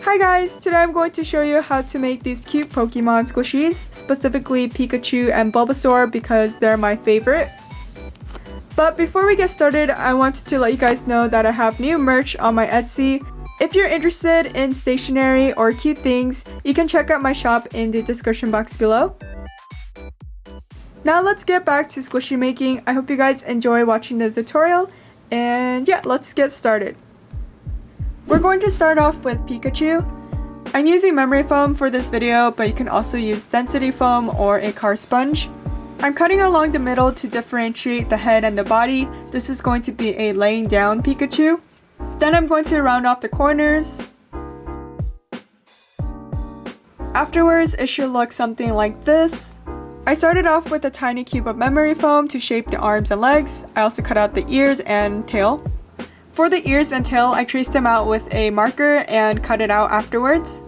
Hi guys, today I'm going to show you how to make these cute Pokemon squishies, specifically Pikachu and Bulbasaur because they're my favorite. But before we get started, I wanted to let you guys know that I have new merch on my Etsy. If you're interested in stationery or cute things, you can check out my shop in the description box below. Now let's get back to squishy making. I hope you guys enjoy watching the tutorial, and yeah, let's get started. We're going to start off with Pikachu. I'm using memory foam for this video, but you can also use density foam or a car sponge. I'm cutting along the middle to differentiate the head and the body. This is going to be a laying down Pikachu. Then I'm going to round off the corners. Afterwards, it should look something like this. I started off with a tiny cube of memory foam to shape the arms and legs. I also cut out the ears and tail. For the ears and tail, I traced them out with a marker and cut it out afterwards.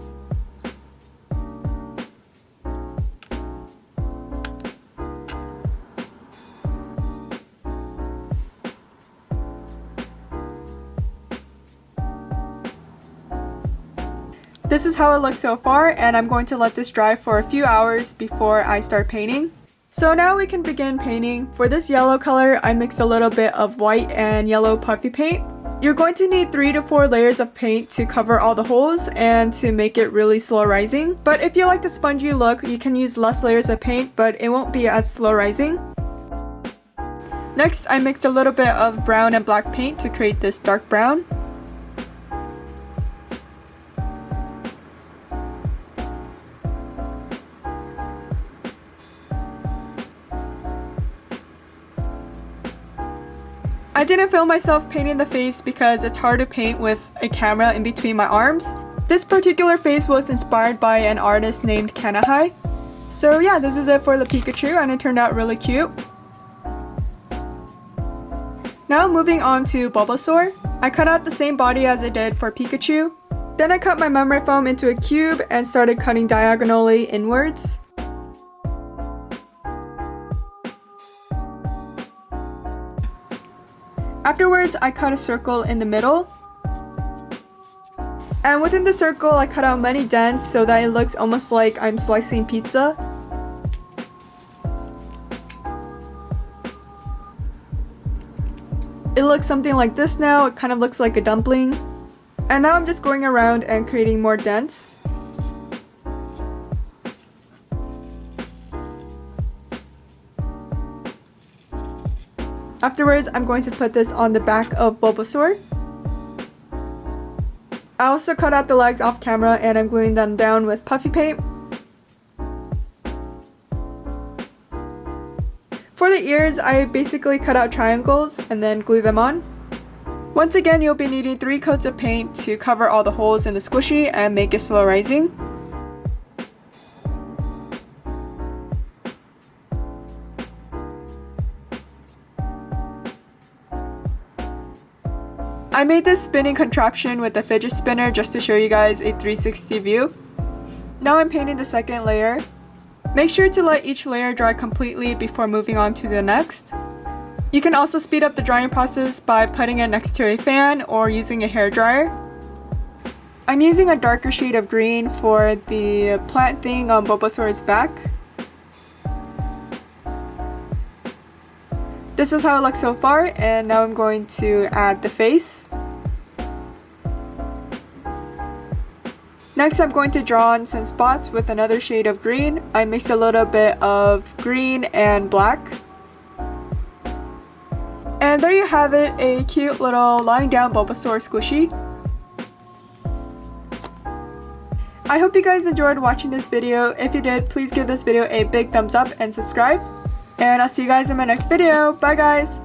This is how it looks so far, and I'm going to let this dry for a few hours before I start painting. So now we can begin painting. For this yellow color, I mixed a little bit of white and yellow puffy paint. You're going to need 3 to 4 layers of paint to cover all the holes and to make it really slow rising. But if you like the spongy look, you can use less layers of paint, but it won't be as slow rising. Next, I mixed a little bit of brown and black paint to create this dark brown. I didn't film myself painting the face because it's hard to paint with a camera in between my arms. This particular face was inspired by an artist named Kanahai. So yeah, this is it for the Pikachu, and it turned out really cute. Now moving on to Bulbasaur. I cut out the same body as I did for Pikachu. Then I cut my memory foam into a cube and started cutting diagonally inwards. Afterwards, I cut a circle in the middle. And within the circle, I cut out many dents so that it looks almost like I'm slicing pizza. It looks something like this now. It kind of looks like a dumpling. And now I'm just going around and creating more dents. Afterwards, I'm going to put this on the back of Bulbasaur. I also cut out the legs off camera and I'm gluing them down with puffy paint. For the ears, I basically cut out triangles and then glue them on. Once again, you'll be needing 3 coats of paint to cover all the holes in the squishy and make it slow rising. I made this spinning contraption with a fidget spinner just to show you guys a 360 view. Now I'm painting the second layer. Make sure to let each layer dry completely before moving on to the next. You can also speed up the drying process by putting it next to a fan or using a hairdryer. I'm using a darker shade of green for the plant thing on Bulbasaur's back. This is how it looks so far, and now I'm going to add the face. Next, I'm going to draw on some spots with another shade of green. I mixed a little bit of green and black. And there you have it, a cute little lying down Bulbasaur squishy. I hope you guys enjoyed watching this video. If you did, please give this video a big thumbs up and subscribe. And I'll see you guys in my next video. Bye guys!